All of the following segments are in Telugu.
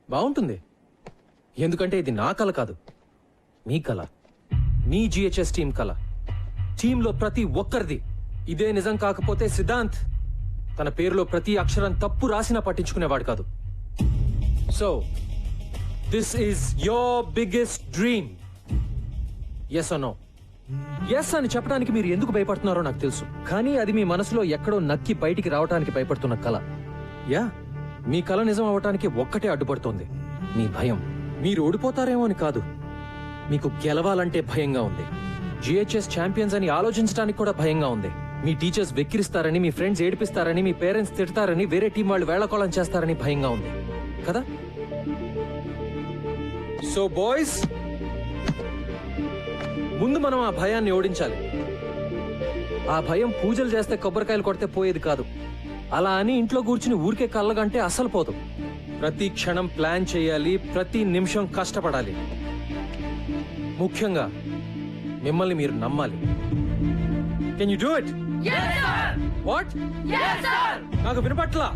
బాగుంటుంది. ఎందుకంటే ఇది నా కల కాదు, మీ కల, మీ జిహెచ్ఎస్ టీం కల. టీంలో ప్రతి ఒక్కరిది. ఇదే నిజం కాకపోతే సిద్ధాంత్ తన పేరులో ప్రతి అక్షరం తప్పు రాసినా పట్టించుకునేవాడు కాదు. So this is your biggest dream. Yes or no? Yes అని చెప్పడానికి మీరు ఎందుకు భయపడుతున్నారో నాకు తెలుసు, కానీ అది మీ మనసులో ఎక్కడో నక్కి బయటికి రావడానికి భయపడుతున్న కల. యా, మీ కల నిజం అవటానికి ఒక్కటే అడ్డుపడుతోంది, మీ భయం. మీరు ఓడిపోతారేమో అని కాదు, మీకు గెలవాలంటే భయంగా ఉంది. జిహెచ్ఎస్ ఛాంపియన్స్ అని ఆలోచించడానికి కూడా భయంగా ఉంది. మీ టీచర్స్ వెక్కిరిస్తారని, మీ ఫ్రెండ్స్ ఏడిపిస్తారని, మీ పేరెంట్స్ తిడతారని, వేరే టీం వాళ్ళు వేళకోళం చేస్తారని భయంగా ఉంది కదా? సో బాయ్స్, ముందు మనం ఆ భయాన్ని ఓడించాలి. ఆ భయం పూజలు చేస్తే కొబ్బరికాయలు కొడితే పోయేది కాదు. అలా అని ఇంట్లో కూర్చుని ఊరికే కళ్ళగంటే అస్సలు పోదు. ప్రతి క్షణం ప్లాన్ చేయాలి, ప్రతి నిమిషం కష్టపడాలి. ముఖ్యంగా మిమ్మల్ని మీరు నమ్మాలి. Can you do it? What? నాకు వినపట్లా.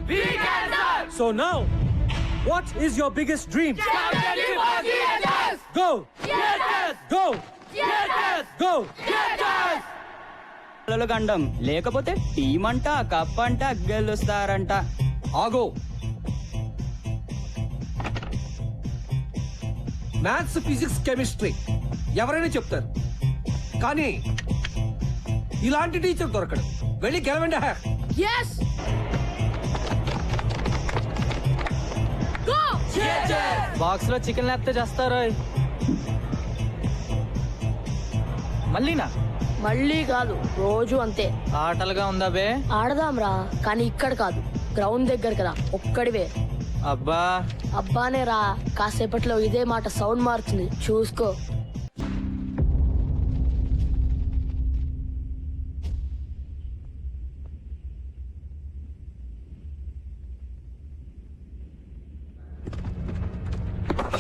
So now what is your biggest dream? Go go go! గండం లేకపోతే టీం అంట, కప్ అంట, గెలుస్తారంట. ఆగో! మ్యాథ్స్, ఫిజిక్స్, కెమిస్ట్రీ ఎవరైనా చెప్తారు, కానీ ఇలాంటి టీచర్ దొరకడు. వెళ్ళి గెలవండి. బాక్స్ లో చికెన్ లేకపోతే చేస్తారు. మళ్ళీనా? మళ్ళీ కాదు, రోజు అంతే. ఆటలుగా ఉందా బే? ఆడదాంరా, కానీ ఇక్కడ కాదు, గ్రౌండ్ దగ్గర కదా, ఒక్కడివే. అబ్బా అబ్బానే రా, కాసేపట్లో ఇదే మాట సౌండ్ మారుతుంది, చూసుకో.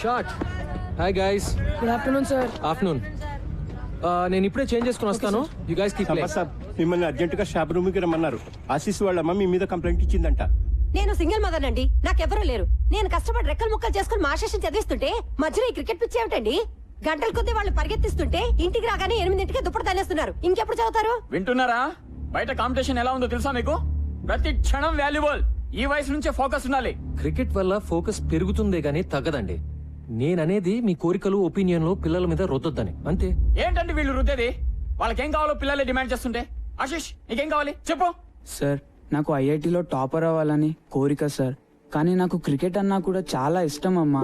Shot. Hi guys. Good afternoon sir. Afternoon. నేను ఇప్పుడే చేంజ్ చేసుకుని వస్తాను. You guys keep playing. Sir, మిమ్మల్ని అర్జెంటుగా షాప్ రూమ్ కి రమ్మన్నారు. ఆశీస్ వాళ్ళ అమ్మ మీ మీద కంప్లైంట్ ఇచ్చిందంట. నేను సింగిల్ మదర్ అండి, నాకెవరూ లేరు. నేను కష్టపడి రెక్కలు ముక్కలు చేసుకుని మాస్టర్స్ చదివిస్తుంటే మధ్యలో ఈ క్రికెట్ పిచ్చి ఏమిటండి? గంటల కొద్దీ వాళ్ళు పరిగెత్తిస్తుంటే ఇంటికి రాగానే 8 దుప్పటి తల్లేస్తున్నారు. ఇంకెప్పుడు చదువుతారు? వింటున్నారా? బయట కాంపిటీషన్ ఎలా ఉందో తెలుసా మీకు? ప్రతి క్షణం వాల్యుబుల్. ఈ వయసు నుంచే ఫోకస్ ఉండాలి. క్రికెట్ వల్ల ఫోకస్ పెరుగుతుందే గానీ తగ్గదండి. నేననేది మీ కోరికలు, ఒపీనియన్లు పిల్లల మీద రుద్దొద్దని, అంతే. ఏంటండి వీళ్ళు రుద్దేది? వాళ్ళకేం కావాలో పిల్లలే డిమాండ్ చేస్తుంటే. ఆశీష్, నీకేం కావాలి చెప్పు. సార్, నాకు ఐఐటిలో టాపర్ అవ్వాలని కోరిక సార్, కానీ నాకు క్రికెట్ అన్నా కూడా చాలా ఇష్టం అమ్మా.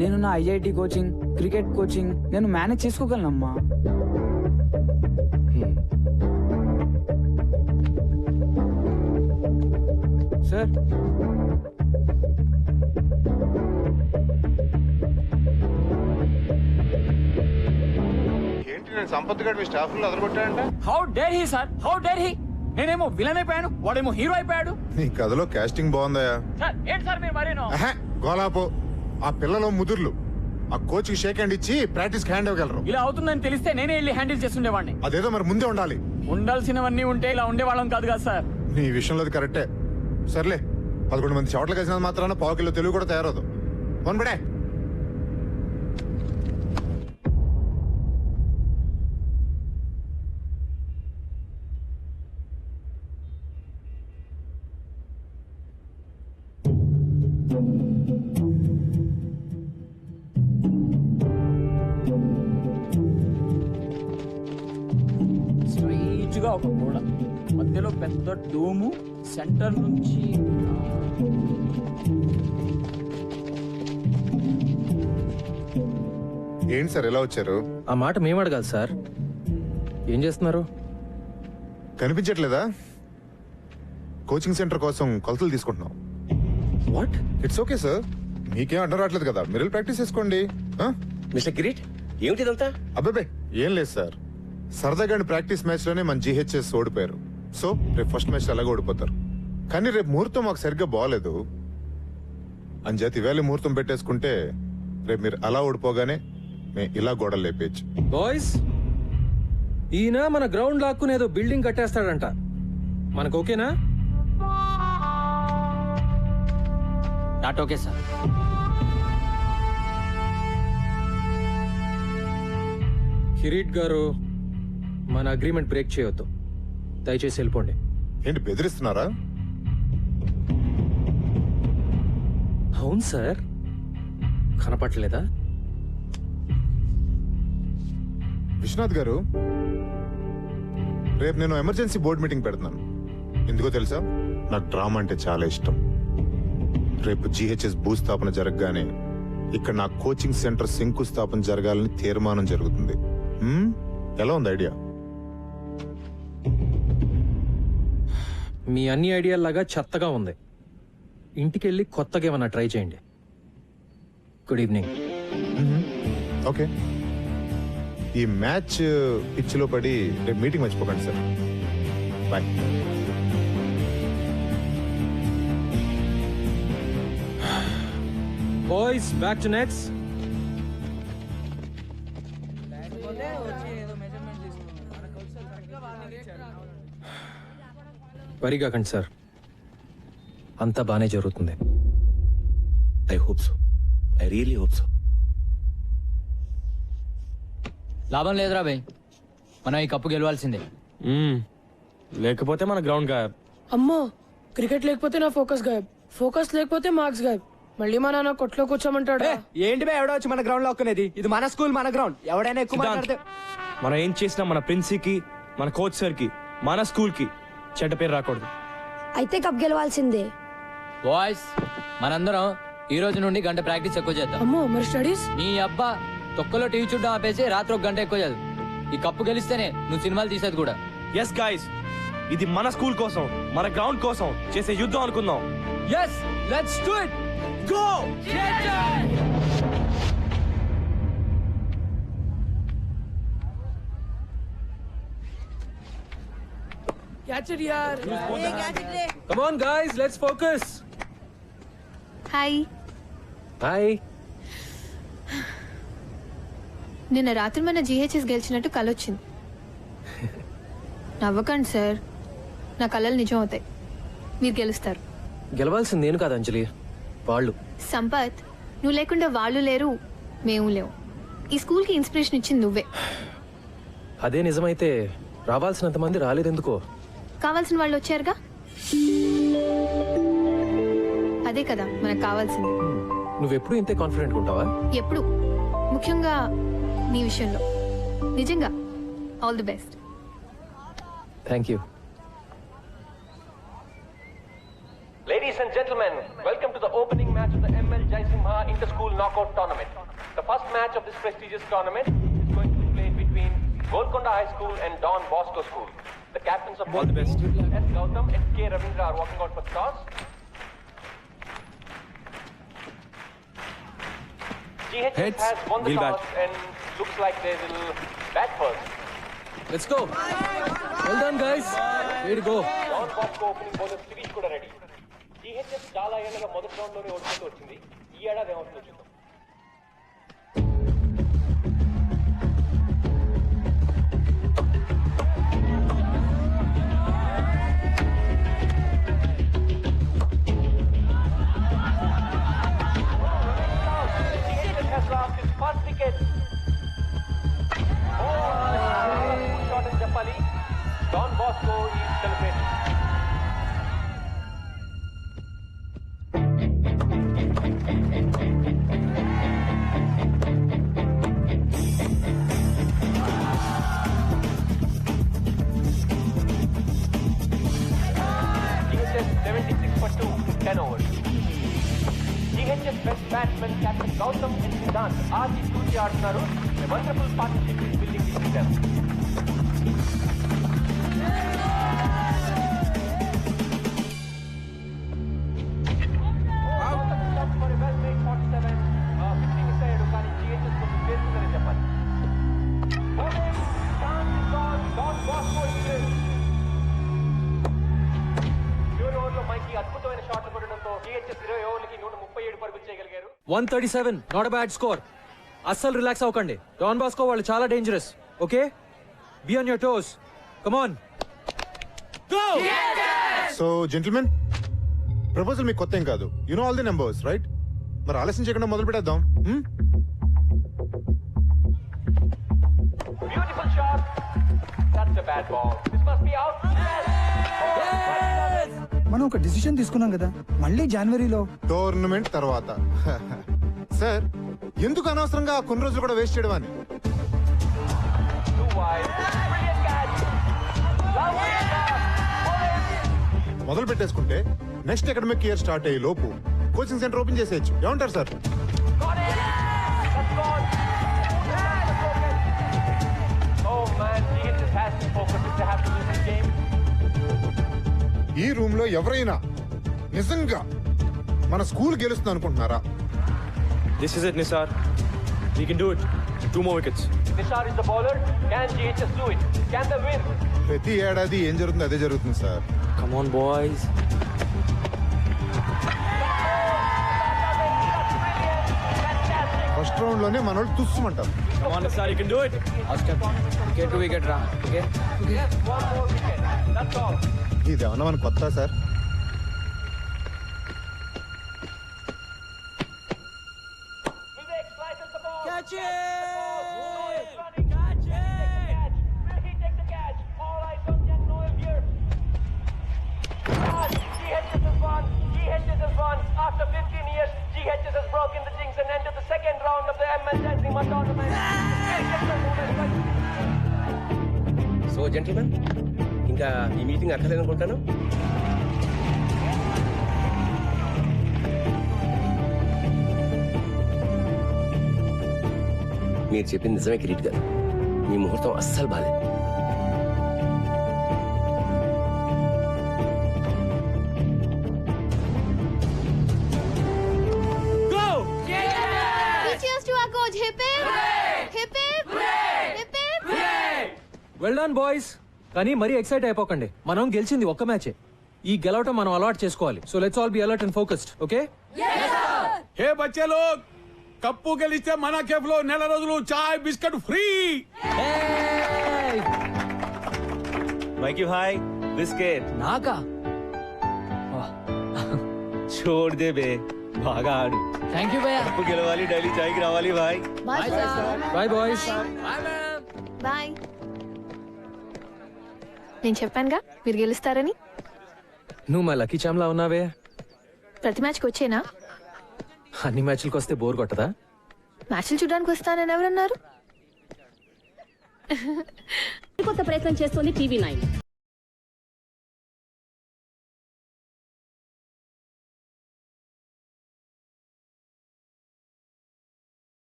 నేను నా ఐఐటి కోచింగ్, క్రికెట్ కోచింగ్ నేను మేనేజ్ చేసుకోగలనమ్మా. సార్, ఏంటి నేను సంపత్ గారు మీ స్టాఫ్ లో అదరగొట్టాడంట? How dare he sir, how dare he! నేనేమో విలన్ అయిపోయాను, వాడేమో హీరో అయిపోయాడు. నీ కథలో కాస్టింగ్ బాగుందయా? సార్ ఏంటి సార్ మీరు మరేనో? గోలాపో. ఆ పిల్లలు ముదుర్లు ఆ కోచ్ కి షేక్ హ్యాండ్ ఇచ్చి ప్రాక్టీస్ హ్యాండ్ ఇవ్వగలరు. ఇలా అవుతుందని తెలిస్తే నేనే వెళ్ళి హ్యాండిల్ చేస్తుండేవాడిని. అదేదో మరి ముందే ఉండాలి. ఉండాల్సినవన్నీ ఉంటే ఇలా ఉండేవాళ్ళం కాదు కదా సార్. నీ విషయంలో అది కరెక్టే. సర్లే, 11 మంది చోట్ల కలిసినంత మాత్రాన పావు కిలో తెలుగు కూడా తయారవుదు. వన్బడే. స్ట్రైట్ గా ఒక గోడ, మధ్యలో పెద్ద డోము, సెంటర్ నుంచి ఏంటి సార్ ఎలా వచ్చారు? ఆ మాట మేము అడగాలి సార్. ఏం చేస్తున్నారు? కనిపించట్లేదా? కోచింగ్ సెంటర్ కోసం కొలతలు తీసుకుంటున్నాం. వాట్? ఇట్స్ ఓకే సార్, మీకేం అడ్డం రావట్లేదు కదా, మీరు ప్రాక్టీస్ చేసుకోండి. మిస్టర్ కిరీట్, ఏమిటిదంతా? అబ్బాబే ఏం లేదు సార్, సరదాగా ప్రాక్టీస్ మ్యాచ్ లోనే మన జిహెచ్ఎస్ ఓడిపోయారు. సో రేపు ఫస్ట్ మ్యాచ్ అలాగే ఓడిపోతారు. కానీ రేపు ముహూర్తం మాకు సరిగ్గా బాగలేదు. అంచేత ఇవాళ ముహూర్తం పెట్టేసుకుంటే రేపు మీరు అలా ఓడిపోగానే మేము ఇలా గోడలు లేపేయచ్చు. బాయ్స్, ఈయన మన గ్రౌండ్ లాక్కుని ఏదో బిల్డింగ్ కట్టేస్తాడంట. మనకు ఓకేనా? Not okay sir. కిరీట్ గారు మన అగ్రిమెంట్ బ్రేక్ చేయొద్దు. దయచేసి వెళ్ళిపోండి. ఏంటి బెదిరిస్తున్నారా? అవును సార్, కనపట్లేదా? విశ్వనాథ్ గారు, రేపు నేను ఎమర్జెన్సీ బోర్డు మీటింగ్ పెడుతున్నాను. ఎందుకో తెలుసా? నాకు డ్రామా అంటే చాలా ఇష్టం. రేపు GHS భూస్థాపన జరగగానే ఇక్కడ నా కోచింగ్ సెంటర్ శంకుస్థాపన జరగాలని తీర్మానం జరుగుతుంది. ఎలా ఉంది ఐడియా? మీ అన్ని ఐడియాలాగా చెత్తగా ఉంది. ఇంటికెళ్ళి కొత్తగా ఏమన్నా ట్రై చేయండి. Good evening. ఓకే, ఈ మ్యాచ్ పిచ్లో పడి రేపు మీటింగ్ మర్చిపోకండి sir. Bye. Boys, back to nets. వరిగాకండి సార్, అంతా బానే జరుగుతుంది. I hope so. I really hope so. లాభం లేదురా భయ్, మనం ఈ కప్పు గెలవాల్సిందే. లేకపోతే మన గ్రౌండ్ గాయబ్. అమ్మో, క్రికెట్ లేకపోతే నా ఫోకస్ గాయబ్, ఫోకస్ లేకపోతే మార్క్స్ గాయబ్. మళ్ళీ మా నాన్న కొట్లో కూర్చోమంటాడు. ఏంటి బే ఎవడో వచ్చి మన గ్రౌండ్ లో ఒక్కనేది? ఇది మన స్కూల్, మన గ్రౌండ్. ఎవడైనా ఎక్కువ మాట్లాడితే మనం ఏం చేసినా మన ప్రిన్సికి, మన కోచ్ సార్ కి, మన స్కూల్ కి చెడ్డ పేరు రాకూడదు. అయితే కప్ గెలవాల్సిందే. బాయ్స్, మనందరం ఈ రోజు నుండి గంట ప్రాక్టీస్ ఎక్కువ చేద్దాం. అమ్మో, మరి స్టడీస్? నీ అబ్బా తొక్కలో టీవీ చూడడం ఆపేసి రాత్రి 1 గంట ఎక్కువ చదువు. ఈ కప్పు గెలిస్తేనే నువ్వు సినిమాలు తీసేది కూడా. ఎస్ గైస్, ఇది మన స్కూల్ కోసం, మన గ్రౌండ్ కోసం చేసే యుద్ధం అనుకుందాం. yes let's do it go catch it యార్. Come on guys, let's focus. Hi. Hi. నిన్న రాత్రి మన GHS గెలిచినట్టు కలొచ్చింది. నవ్వకండి సార్, నా కలలు నిజం అవుతాయి. మీరు గెలుస్తారు. గెలవాల్సింది నేను కాదు అంజలి, వాళ్ళు. సంపత్, నువ్వు లేకుండా వాళ్ళు లేరు, మేము లేవు. ఈ స్కూల్కి ఇన్స్పిరేషన్ ఇచ్చింది నువ్వే. అదే నిజమైతే రావాల్సినంత మంది రాలేదెందుకో? కావాల్సిన వాళ్ళు వచ్చారుగా, అదే కదా మనకు కావాల్సింది. నువ్వెప్పుడు ఇంతే కాన్ఫిడెంట్ ఉంటావా? ఎప్పుడు, ముఖ్యంగా నీ విషయంలో. నిజంగా all the best. Thank you. Ladies and gentlemen, welcome to the opening match of the ML Jaisimha Inter-School Knockout Tournament. The first match of this prestigious tournament is going to be played between Golconda High School and Don Bosco School. The captains of both teams, S. Gautam and K. Ravindra, are walking out for the toss. GHS has won the toss and looks like they will bat first. Let's go. Well done guys. Way to go. Don Bosco opening bowler Sirish kuda ready. GHS చాలా ఏళ్ళగా మొదటి రౌండ్ లోనే ఓడిపోతూ వచ్చింది. ఈ ఏడాది ఏమవుతుందో చూద్దాం. GHS has lost its first wicket. Good shot అని చెప్పాలి. Don Bosco is celebrating. GHS 76 for 2, 10 overs. GHS best batsman Captain Gautam and Siddhant ఆర్జీ చూసి ఆడుతున్నారు. A wonderful partnership is building between them. Gautam stopped for a well-made 47. Pitching miss అయ్యాడు కానీ GHS కొంచెం చేస్తుందని చెప్పాలి. Chance is gone. Don Bosco is in. చివరి ఓవర్లో మైకి అద్భుతమైన షాట్లు కొట్టడంతో GHS 20 ఓవర్లకి 137 పరుగులు చేయగలిగారు. 137, నాట్ అ బ్యాడ్ స్కోర్. అస్సలు రిలాక్స్ అవ్వకండి. డాన్ బాస్కో వాళ్ళు చాలా dangerous. Okay, be on your toes. Come on, go. So gentlemen, proposal మీకు కొత్త ఏం కాదు. You know all the numbers right? మరి ఆలస్యం చేయకుండా మొదలు పెట్టేద్దాం. Beautiful shot. That's a bad ball. This must be out. Yes. మనం ఒక డిసిషన్ తీసుకున్నాం కదా మళ్ళీ జనవరిలో టోర్నమెంట్ తర్వాత సార్ ఎందుకు అనవసరంగా కొన్ని రోజులు కూడా వేస్ట్ చేయడం అని Too wide. Brilliant catch. Lovely shot. మొదలు పెట్టేసుకుంటే నెక్స్ట్ అకాడమిక్ ఇయర్ స్టార్ట్ అయ్యే లోపు కోచింగ్ సెంటర్ ఓపెన్ చేసేయచ్చు ఏమంటారు sir Got it. That's gone. Oh man, GHS has to focus if they have to win this game. ఈ రూమ్ లో ఎవరైనా నిజంగా మన స్కూల్ గెలుస్తుంది అనుకుంటున్నారా this is it Nisar we can do it 2 more wickets. Nishar is the bowler. Can GHS do it? Can they win? ప్రతి ఏడాది ఏం జరుగుతుంది అదే జరుగుతుంది sir Come on, boys. First round లోనే మన వాళ్ళు తుస్సుమంటారు Come on, Nisar, you can do it. Wicket wicket రా okay Yes, one more wicket. That's all. ఇది ఏమన్నా మన కొత్త sir Vivek slices the ball. Catch it! Catch it! Will he take the catch? All eyes on young Noel here. GHS has won. GHS has won. After 15 years, GHS has broken the jinx and entered the second round of the ML Jaisinghma tournament. So gentlemen ఇంకా ఈ మీటింగ్ అక్కర్లేదనుకుంటాను మీరు చెప్పింది నిజమే కిరీట్ గారు మీ ముహూర్తం అస్సలు బాలేదు Cheers to our coach. Hip hip. Hip hip. Hip hip. Well done boys కానీ మరీ ఎక్సైట్ అయిపోకండి మనం గెలిచింది ఒక్క మ్యాచే ఈ గెలవటం మనం అలవాటు చేసుకోవాలి so let's all be alert and focused okay hey బచ్చాలో కప్పు గెలిస్తే మన కేఫ్ లో నెల రోజులు చాయ్ బిస్కెట్ ఫ్రీ మైకి భాయ్ బిస్కెట్ నాకా छोड़ दे बे బాగా ఆడు థ్యాంక్ యూ భయ్యా కప్పు గెలవాలి డైలీ చాయ్కి రావాలి భాయ్ Bye, sir. Bye boys Bye. నేను చెప్పానుగా మీరు గెలుస్తారని నువ్వు మా లక్కీ చామ్లా ఉన్నావే ప్రతి మ్యాచ్కి వచ్చేనా అన్ని మ్యాచ్లకు వస్తే బోర్ కొట్టదా మ్యాచ్లు చూడడానికి వస్తానని ఎవరన్నారు కొత్త ప్రయత్నం చేస్తోంది TV9.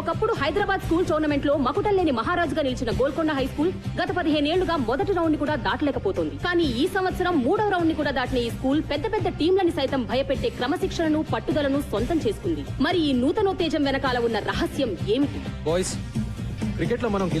ఒకప్పుడు హైదరాబాద్ స్కూల్ టోర్నమెంట్ లో మకుటల్లేని మహారాజుగా నిలిచిన గోల్కొండ హై స్కూల్ గత 15 ఏళ్లుగా మొదటి రౌండ్ ని కూడా దాటలేకపోతుంది. కానీ ఈ సంవత్సరం 3వ రౌండ్ ని కూడా దాటిన ఈ స్కూల్ పెద్ద పెద్ద టీంలని సైతం భయపెట్టే క్రమశిక్షణను పట్టుదలను సొంతం చేసుకుంది. మరి ఈ నూతనోత్తేజం వెనకాల ఉన్న రహస్యం ఏమిటి? బాయ్స్ క్రికెట్ లో మనం